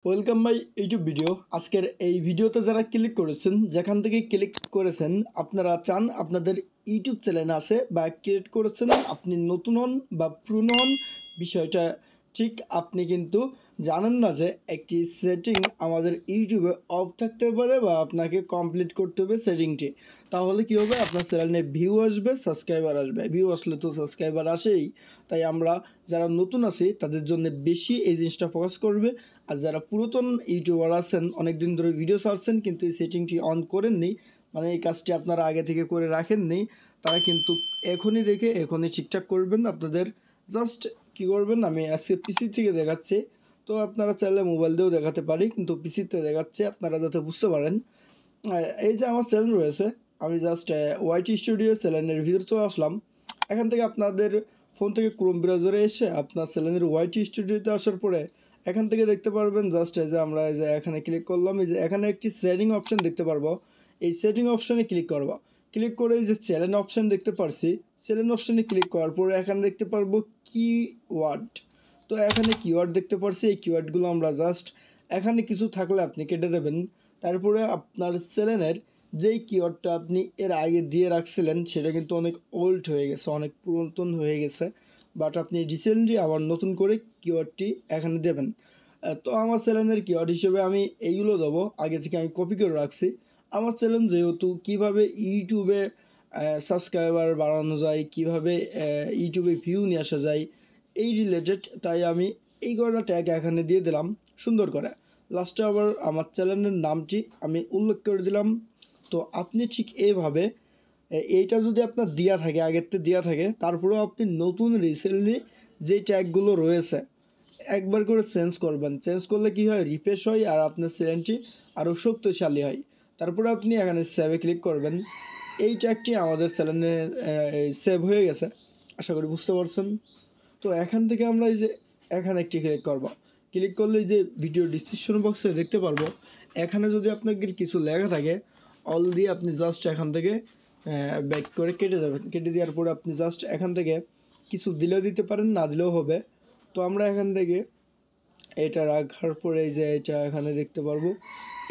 Welcome my YouTube video. আজকের এই ভিডিওতে যারা ক্লিক করেছেন, যেখান থেকে ক্লিক করেছেন আপনারা চান আপনাদের ইউটিউব চ্যানেল আছে বা ক্রিয়েট করেছেন, আপনি নতুন হন বা পুরনো হন, বিষয়টা ঠিক আপনি কিন্তু জানেন না যে একটি সেটিং আমাদের ইউটিউবে অফ থাকতে পারে বা আপনাকে কমপ্লিট করতে হবে সেটিংটি। তাহলে কী হবে, আপনার চ্যানেলে ভিউ আসবে, সাবস্ক্রাইবার আসবে। ভিউ আসলে তো সাবস্ক্রাইবার আসেই, তাই আমরা যারা নতুন আছি তাদের জন্য বেশি এই জিনিসটা ফোকাস করবে। আর যারা পুরাতন ইউটিউবার আছেন, অনেক দিন ধরে ভিডিও ছাড়ছেন কিন্তু এই সেটিংটি অন করেননি, মানে এই কাজটি আপনারা আগে থেকে করে রাখেননি, তারা কিন্তু এখনই রেখে এখনই ঠিকঠাক করবেন। আপনাদের জাস্ট কী করবেন, আমি আজকে পিসি থেকে দেখাচ্ছি, তো আপনারা চাইলে মোবাইল দিয়েও দেখাতে পারি, কিন্তু পিসিতে দেখাচ্ছে আপনারা যাতে বুঝতে পারেন। এই যে আমার চ্যানেল রয়েছে, আমি জাস্ট ওয়াইটি স্টুডিও চ্যানেলের ভিতরে চলে আসলাম। এখান থেকে আপনাদের ফোন থেকে ক্রোম ব্রাউজারে এসে আপনার চ্যানেলের ওয়াইটি স্টুডিওতে আসার পরে এখান থেকে দেখতে পারবেন জাস্ট এই যে আমরা এই যে এখানে ক্লিক করলাম, এই যে এখানে একটি সেটিং অপশন দেখতে পারবো। এই সেটিং অপশনে ক্লিক করবো, ক্লিক করে এই যে চ্যানেল অপশন দেখতে পারছি, চ্যানেল অপশনে ক্লিক করার পরে এখানে দেখতে পারবো কিওয়ার্ড। তো এখানে কিওয়ার্ড দেখতে পারছি, এই কিওয়ার্ডগুলো আমরা জাস্ট এখানে কিছু থাকলে আপনি কেটে দেবেন। তারপরে আপনার চ্যানেলের যেই কিওয়ার্ডটা আপনি এর আগে দিয়ে রাখছিলেন সেটা কিন্তু অনেক ওল্ড হয়ে গেছে, অনেক পুরাতন হয়ে গেছে, বাট আপনি রিসেন্টলি আবার নতুন করে কিওয়ার্ডটি এখানে দেবেন। তো আমার চ্যানেলের কিওয়ার্ড হিসেবে আমি এইগুলো দেবো, আগে থেকে আমি কপি করে রাখছি। আমার চ্যানেল যেহেতু কীভাবে ইউটিউবে সাবস্ক্রাইবার বাড়ানো যায়, কীভাবে ইউটিউবে ভিউ নিয়ে আসা যায় এই রিলেটেড, তাই আমি এই কটা ট্যাগ এখানে দিয়ে দিলাম সুন্দর করে। লাস্টে আবার আমার চ্যানেলের নামটি আমি উল্লেখ করে দিলাম। তো আপনি ঠিক এইভাবে এইটা যদি আপনার দেওয়া থাকে, আগের থেকে দেওয়া থাকে, তারপরেও আপনি নতুন রিসেন্টলি যে ট্যাগগুলো রয়েছে একবার করে চেঞ্জ করবেন। চেঞ্জ করলে কি হয়, রিফ্রেশ হয় আর আপনার চ্যানেলটি আরও শক্তিশালী হয়। তারপরে আপনি এখানে সেভে ক্লিক করবেন। এই ট্যাগটি আমাদের চ্যানেলে সেভ হয়ে গেছে, আশা করি বুঝতে পারছেন। তো এখান থেকে আমরা এই যে এখানে একটি ক্লিক করব, ক্লিক করলে যে ভিডিও ডিসক্রিপশন বক্সে দেখতে পারবো, এখানে যদি আপনাদের কিছু লেখা থাকে অল দিয়ে আপনি জাস্ট এখান থেকে ব্যাক করে কেটে দেবেন। কেটে দেওয়ার পরে আপনি জাস্ট এখান থেকে কিছু দিলেও দিতে পারেন, না দিলেও হবে। তো আমরা এখান থেকে এটা রাখার পরে এই যে এটা এখানে দেখতে পারবো,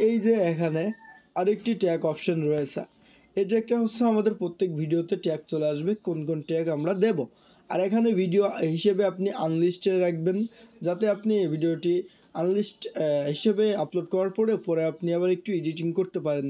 এই যে এখানে আরেকটি ট্যাগ অপশন রয়েছে। এই ট্যাগটা হচ্ছে আমাদের প্রত্যেক ভিডিওতে ট্যাগ চলে আসবে কোন কোন ট্যাগ আমরা দেব। আর এখানে ভিডিও হিসেবে আপনি আনলিস্টে রাখবেন, যাতে আপনি ভিডিওটি আনলিস্ট হিসেবে আপলোড করার পরে আপনি আবার একটু এডিটিং করতে পারেন।